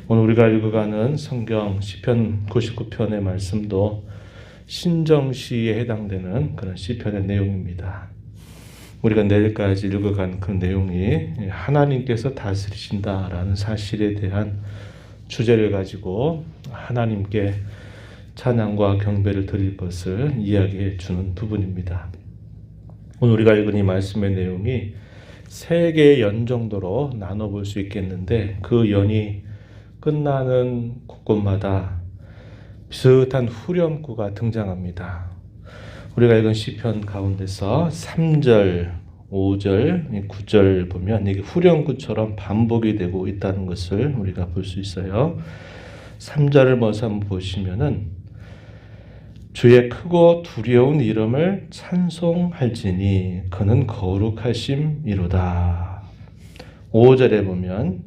오늘 우리가 읽어가는 성경 시편 99편의 말씀도 신정시에 해당되는 그런 시편의 내용입니다. 우리가 내일까지 읽어간 그 내용이 하나님께서 다스리신다라는 사실에 대한 주제를 가지고 하나님께 찬양과 경배를 드릴 것을 이야기해 주는 부분입니다. 오늘 우리가 읽은 이 말씀의 내용이 세 개의 연 정도로 나눠볼 수 있겠는데, 그 연이 끝나는 곳곳마다 비슷한 후렴구가 등장합니다. 우리가 읽은 시편 가운데서 3절, 5절, 9절 보면 이게 후렴구처럼 반복이 되고 있다는 것을 우리가 볼 수 있어요. 3절을 먼저 한번 보시면은 주의 크고 두려운 이름을 찬송할지니 그는 거룩하심이로다. 5절에 보면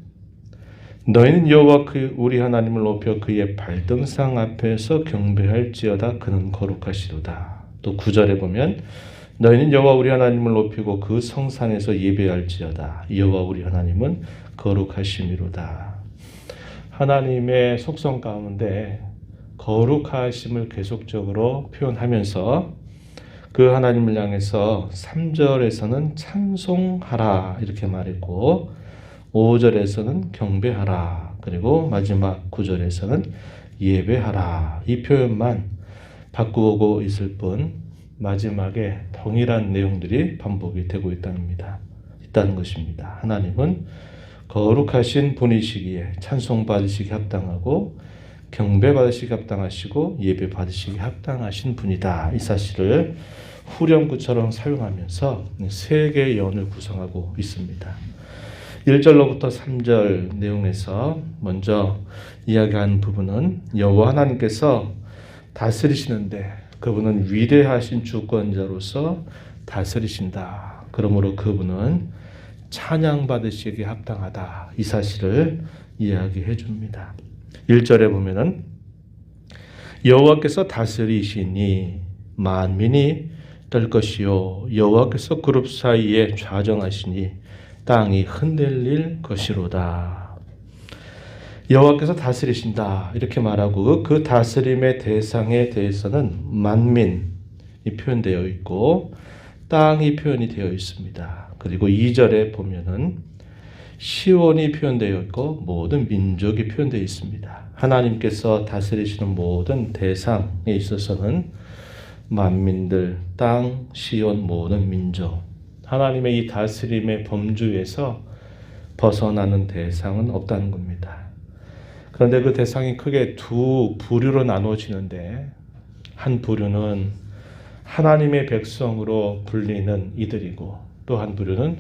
너희는 여호와 우리 하나님을 높여 그의 발등상 앞에서 경배할지어다. 그는 거룩하시로다. 또 9절에 보면 너희는 여호와 우리 하나님을 높이고 그 성산에서 예배할지어다. 여호와 우리 하나님은 거룩하심이로다. 하나님의 속성 가운데 거룩하심을 계속적으로 표현하면서 그 하나님을 향해서 3절에서는 찬송하라 이렇게 말했고, 5절에서는 경배하라, 그리고 마지막 9절에서는 예배하라, 이 표현만 바꾸고 있을 뿐 마지막에 동일한 내용들이 반복이 되고 있다는 것입니다. 하나님은 거룩하신 분이시기에 찬송받으시기 합당하고 경배받으시기 합당하시고 예배받으시기 합당하신 분이다. 이 사실을 후렴구처럼 사용하면서 세 개의 연을 구성하고 있습니다. 1절로부터 3절 내용에서 먼저 이야기한 부분은 여호와 하나님께서 다스리시는데 그분은 위대하신 주권자로서 다스리신다. 그러므로 그분은 찬양받으시기에 합당하다. 이 사실을 이야기해 줍니다. 1절에 보면은 여호와께서 다스리시니 만민이 떨 것이요 여호와께서 그룹 사이에 좌정하시니 땅이 흔들릴 것이로다. 여호와께서 다스리신다 이렇게 말하고, 그 다스림의 대상에 대해서는 만민이 표현되어 있고 땅이 표현이 되어 있습니다. 그리고 2절에 보면은 시온이 표현되어 있고 모든 민족이 표현되어 있습니다. 하나님께서 다스리시는 모든 대상에 있어서는 만민들, 땅, 시온, 모든 민족, 하나님의 이 다스림의 범주에서 벗어나는 대상은 없다는 겁니다. 그런데 그 대상이 크게 두 부류로 나누어지는데, 한 부류는 하나님의 백성으로 불리는 이들이고 또 한 부류는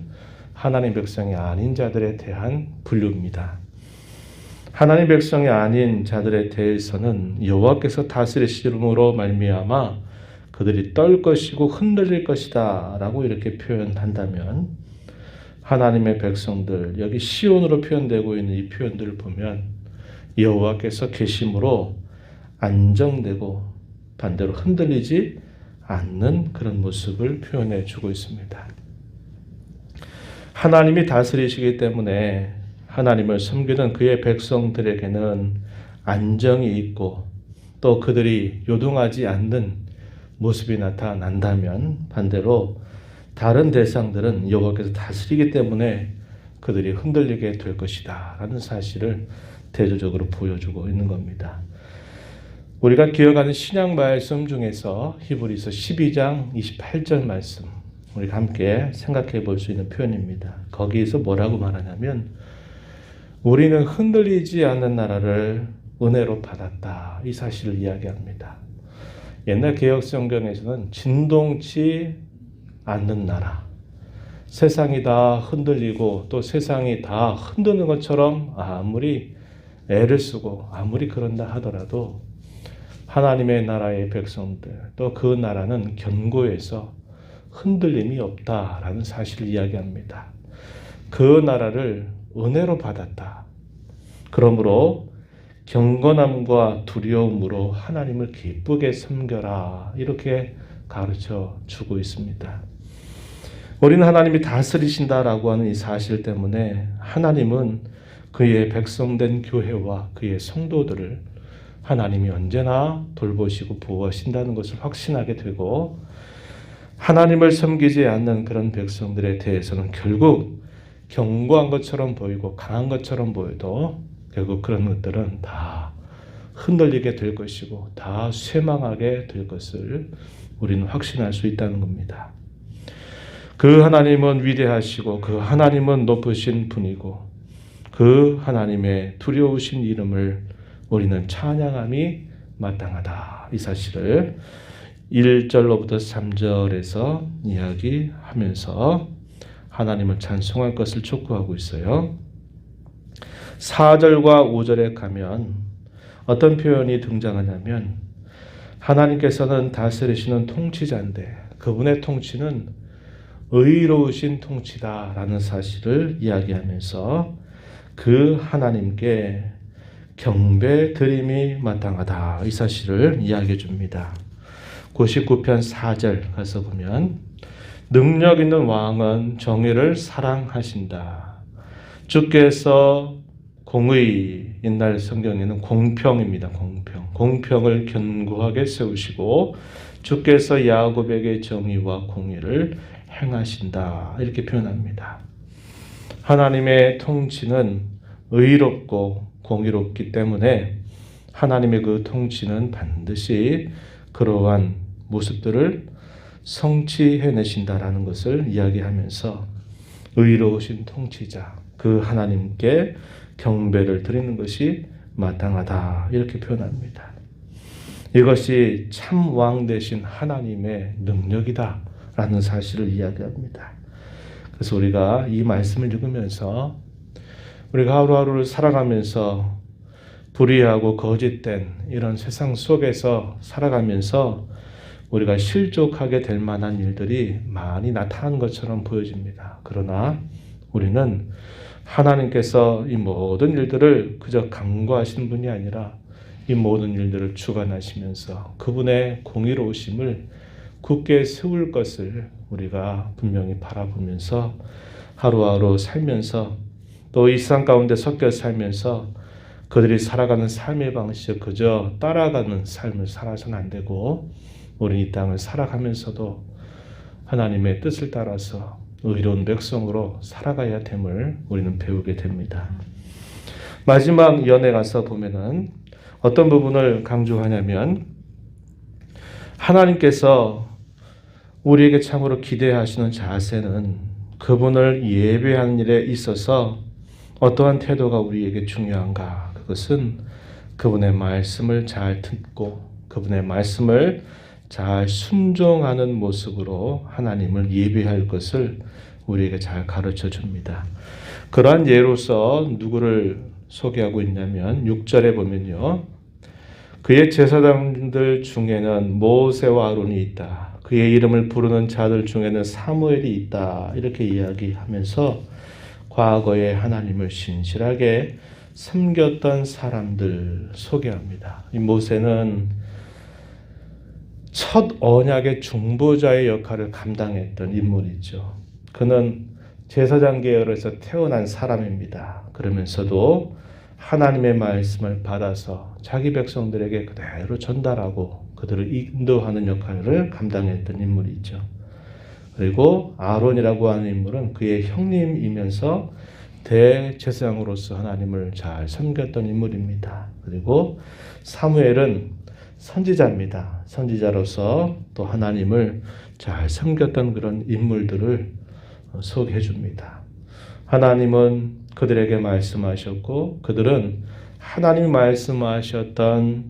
하나님 백성이 아닌 자들에 대한 분류입니다. 하나님 백성이 아닌 자들에 대해서는 여호와께서 다스리심으로 말미암아 그들이 떨 것이고 흔들릴 것이다 라고 이렇게 표현한다면, 하나님의 백성들, 여기 시온으로 표현되고 있는 이 표현들을 보면 여호와께서 계심으로 안정되고 반대로 흔들리지 않는 그런 모습을 표현해 주고 있습니다. 하나님이 다스리시기 때문에 하나님을 섬기는 그의 백성들에게는 안정이 있고 또 그들이 요동하지 않는 모습이 나타난다면, 반대로 다른 대상들은 여호와께서 다스리기 때문에 그들이 흔들리게 될 것이다 라는 사실을 대조적으로 보여주고 있는 겁니다. 우리가 기억하는 신약 말씀 중에서 히브리서 12장 28절 말씀, 우리가 함께 생각해 볼 수 있는 표현입니다. 거기에서 뭐라고 말하냐면 우리는 흔들리지 않는 나라를 은혜로 받았다, 이 사실을 이야기합니다. 옛날 개역 성경에서는 진동치 않는 나라, 세상이 다 흔들리고 또 세상이 다 흔드는 것처럼 아무리 애를 쓰고 아무리 그런다 하더라도 하나님의 나라의 백성들, 또 그 나라는 견고해서 흔들림이 없다라는 사실을 이야기합니다. 그 나라를 은혜로 받았다. 그러므로 경건함과 두려움으로 하나님을 기쁘게 섬겨라, 이렇게 가르쳐 주고 있습니다. 우리는 하나님이 다스리신다라고 하는 이 사실 때문에 하나님은 그의 백성된 교회와 그의 성도들을 하나님이 언제나 돌보시고 보호하신다는 것을 확신하게 되고, 하나님을 섬기지 않는 그런 백성들에 대해서는 결국 견고한 것처럼 보이고 강한 것처럼 보여도 결국 그런 것들은 다 흔들리게 될 것이고 다 쇠망하게 될 것을 우리는 확신할 수 있다는 겁니다. 그 하나님은 위대하시고 그 하나님은 높으신 분이고 그 하나님의 두려우신 이름을 우리는 찬양함이 마땅하다. 이 사실을 1절로부터 3절에서 이야기하면서 하나님을 찬송할 것을 촉구하고 있어요. 4절과 5절에 가면 어떤 표현이 등장하냐면, 하나님께서는 다스리시는 통치자인데 그분의 통치는 의로우신 통치다라는 사실을 이야기하면서 그 하나님께 경배 드림이 마땅하다. 이 사실을 이야기해 줍니다. 99편 4절 가서 보면, 능력 있는 왕은 정의를 사랑하신다. 주께서 공의, 옛날 성경에는 공평입니다. 공평을 견고하게 세우시고 주께서 야곱에게 정의와 공의를 행하신다. 이렇게 표현합니다. 하나님의 통치는 의롭고 공의롭기 때문에 하나님의 그 통치는 반드시 그러한 모습들을 성취해내신다라는 것을 이야기하면서 의로우신 통치자, 그 하나님께 경배를 드리는 것이 마땅하다. 이렇게 표현합니다. 이것이 참 왕 되신 하나님의 능력이다 라는 사실을 이야기합니다. 그래서 우리가 이 말씀을 읽으면서 우리가 하루하루를 살아가면서 불의하고 거짓된 이런 세상 속에서 살아가면서 우리가 실족하게 될 만한 일들이 많이 나타나는 것처럼 보여집니다. 그러나 우리는 하나님께서 이 모든 일들을 그저 간구하시는 분이 아니라 이 모든 일들을 주관하시면서 그분의 공의로우심을 굳게 세울 것을 우리가 분명히 바라보면서 하루하루 살면서 또 이 세상 가운데 섞여 살면서 그들이 살아가는 삶의 방식을 그저 따라가는 삶을 살아서는 안 되고, 우리 이 땅을 살아가면서도 하나님의 뜻을 따라서 의로운 백성으로 살아가야 됨을 우리는 배우게 됩니다. 마지막 연에 가서 보면은 어떤 부분을 강조하냐면, 하나님께서 우리에게 참으로 기대하시는 자세는 그분을 예배하는 일에 있어서 어떠한 태도가 우리에게 중요한가? 그것은 그분의 말씀을 잘 듣고 그분의 말씀을 잘 순종하는 모습으로 하나님을 예배할 것을 우리에게 잘 가르쳐 줍니다. 그러한 예로서 누구를 소개하고 있냐면 6절에 보면요, 그의 제사장들 중에는 모세와 아론이 있다. 그의 이름을 부르는 자들 중에는 사무엘이 있다. 이렇게 이야기하면서 과거에 하나님을 신실하게 섬겼던 사람들 소개합니다. 이 모세는 첫 언약의 중보자의 역할을 감당했던 인물이죠. 그는 제사장 계열에서 태어난 사람입니다. 그러면서도 하나님의 말씀을 받아서 자기 백성들에게 그대로 전달하고 그들을 인도하는 역할을 감당했던 인물이죠. 그리고 아론이라고 하는 인물은 그의 형님이면서 대제사장으로서 하나님을 잘 섬겼던 인물입니다. 그리고 사무엘은 선지자입니다. 선지자로서 또 하나님을 잘 섬겼던 그런 인물들을 소개해 줍니다. 하나님은 그들에게 말씀하셨고 그들은 하나님이 말씀하셨던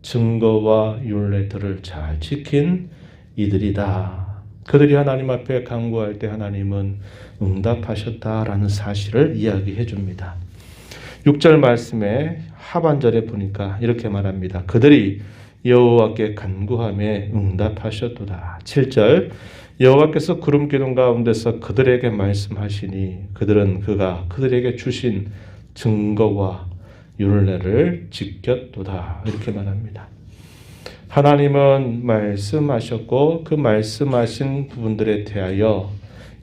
증거와 율례들을 잘 지킨 이들이다. 그들이 하나님 앞에 간구할 때 하나님은 응답하셨다라는 사실을 이야기해 줍니다. 6절 말씀의 하반절에 보니까 이렇게 말합니다. 그들이 여호와께 간구하며 응답하셨도다. 7절 여호와께서 구름 기둥 가운데서 그들에게 말씀하시니 그들은 그가 그들에게 주신 증거와 율례를 지켰도다. 이렇게 말합니다. 하나님은 말씀하셨고 그 말씀하신 부분들에 대하여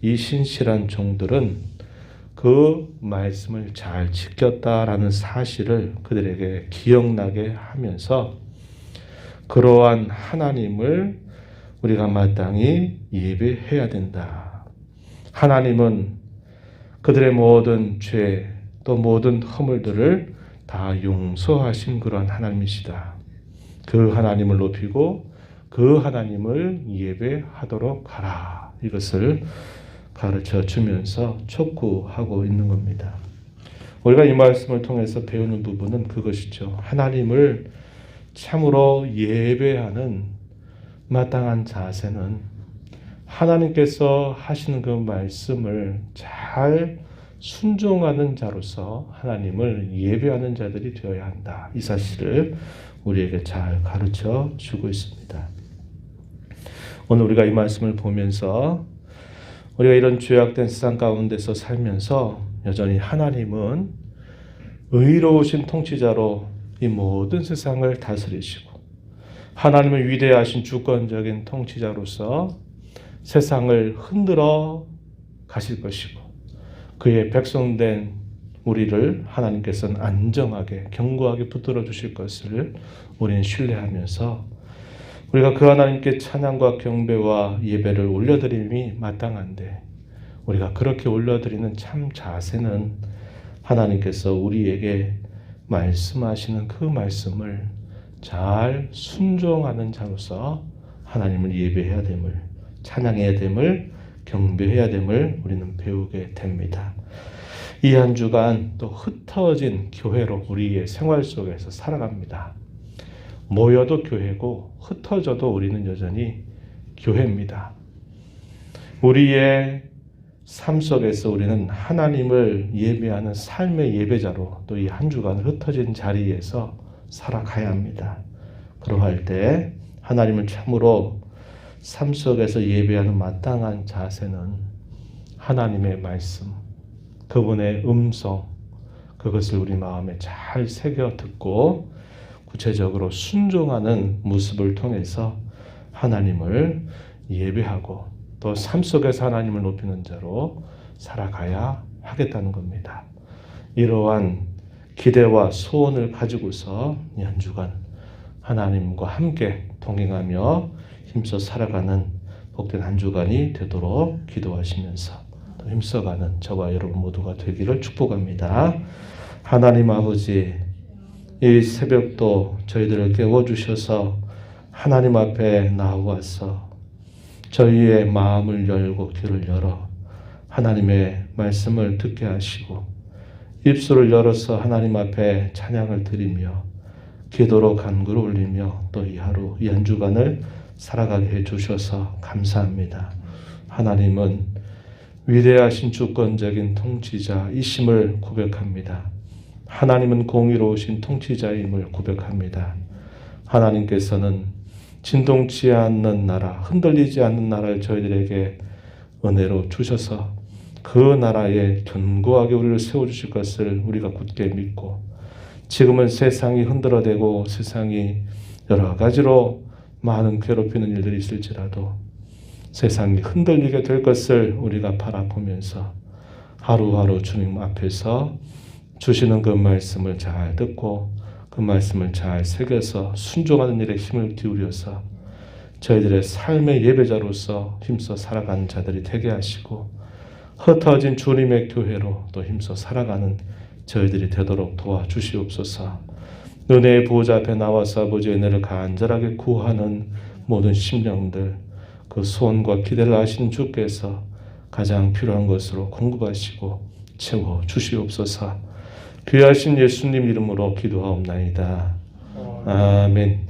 이 신실한 종들은 그 말씀을 잘 지켰다라는 사실을 그들에게 기억나게 하면서 그러한 하나님을 우리가 마땅히 예배해야 된다. 하나님은 그들의 모든 죄, 또 모든 허물들을 다 용서하신 그러한 하나님이시다. 그 하나님을 높이고 그 하나님을 예배하도록 하라. 이것을 가르쳐 주면서 촉구하고 있는 겁니다. 우리가 이 말씀을 통해서 배우는 부분은 그것이죠. 하나님을 참으로 예배하는 마땅한 자세는 하나님께서 하시는 그 말씀을 잘 순종하는 자로서 하나님을 예배하는 자들이 되어야 한다. 이 사실을 우리에게 잘 가르쳐 주고 있습니다. 오늘 우리가 이 말씀을 보면서 우리가 이런 죄악된 세상 가운데서 살면서 여전히 하나님은 의로우신 통치자로 이 모든 세상을 다스리시고 하나님은 위대하신 주권적인 통치자로서 세상을 흔들어 가실 것이고 그의 백성된 우리를 하나님께서는 안정하게 견고하게 붙들어 주실 것을 우리는 신뢰하면서 우리가 그 하나님께 찬양과 경배와 예배를 올려드림이 마땅한데 우리가 그렇게 올려드리는 참 자세는 하나님께서 우리에게 말씀하시는 그 말씀을 잘 순종하는 자로서 하나님을 예배해야 됨을, 찬양해야 됨을, 경배해야 됨을 우리는 배우게 됩니다. 이 한 주간 또 흩어진 교회로 우리의 생활 속에서 살아갑니다. 모여도 교회고 흩어져도 우리는 여전히 교회입니다. 우리의 삶 속에서 우리는 하나님을 예배하는 삶의 예배자로 또 이 한 주간 흩어진 자리에서 살아가야 합니다. 그러할 때 하나님을 참으로 삶 속에서 예배하는 마땅한 자세는 하나님의 말씀, 그분의 음성, 그것을 우리 마음에 잘 새겨 듣고 구체적으로 순종하는 모습을 통해서 하나님을 예배하고 또 삶 속에서 하나님을 높이는 자로 살아가야 하겠다는 겁니다. 이러한 기대와 소원을 가지고서 이 한 주간 하나님과 함께 동행하며 힘써 살아가는 복된 한 주간이 되도록 기도하시면서 또 힘써가는 저와 여러분 모두가 되기를 축복합니다. 하나님 아버지, 이 새벽도 저희들을 깨워주셔서 하나님 앞에 나와서 저희의 마음을 열고 귀를 열어 하나님의 말씀을 듣게 하시고 입술을 열어서 하나님 앞에 찬양을 드리며 기도로 간구를 올리며 또 이 하루 이 한 주간을 살아가게 해주셔서 감사합니다. 하나님은 위대하신 주권적인 통치자이심을 고백합니다. 하나님은 공의로우신 통치자임을 고백합니다. 하나님께서는 진동치 않는 나라, 흔들리지 않는 나라를 저희들에게 은혜로 주셔서 그 나라에 견고하게 우리를 세워주실 것을 우리가 굳게 믿고 지금은 세상이 흔들어대고 세상이 여러 가지로 많은 괴롭히는 일들이 있을지라도 세상이 흔들리게 될 것을 우리가 바라보면서 하루하루 주님 앞에서 주시는 그 말씀을 잘 듣고 그 말씀을 잘 새겨서 순종하는 일에 힘을 기울여서 저희들의 삶의 예배자로서 힘써 살아가는 자들이 되게 하시고 흩어진 주님의 교회로 또 힘써 살아가는 저희들이 되도록 도와주시옵소서. 은혜의 보호자 앞에 나와서 아버지의 은혜를 간절하게 구하는 모든 심령들, 그 소원과 기대를 아시는 주께서 가장 필요한 것으로 공급하시고 채워주시옵소서. 귀하신 예수님 이름으로 기도하옵나이다. 아멘.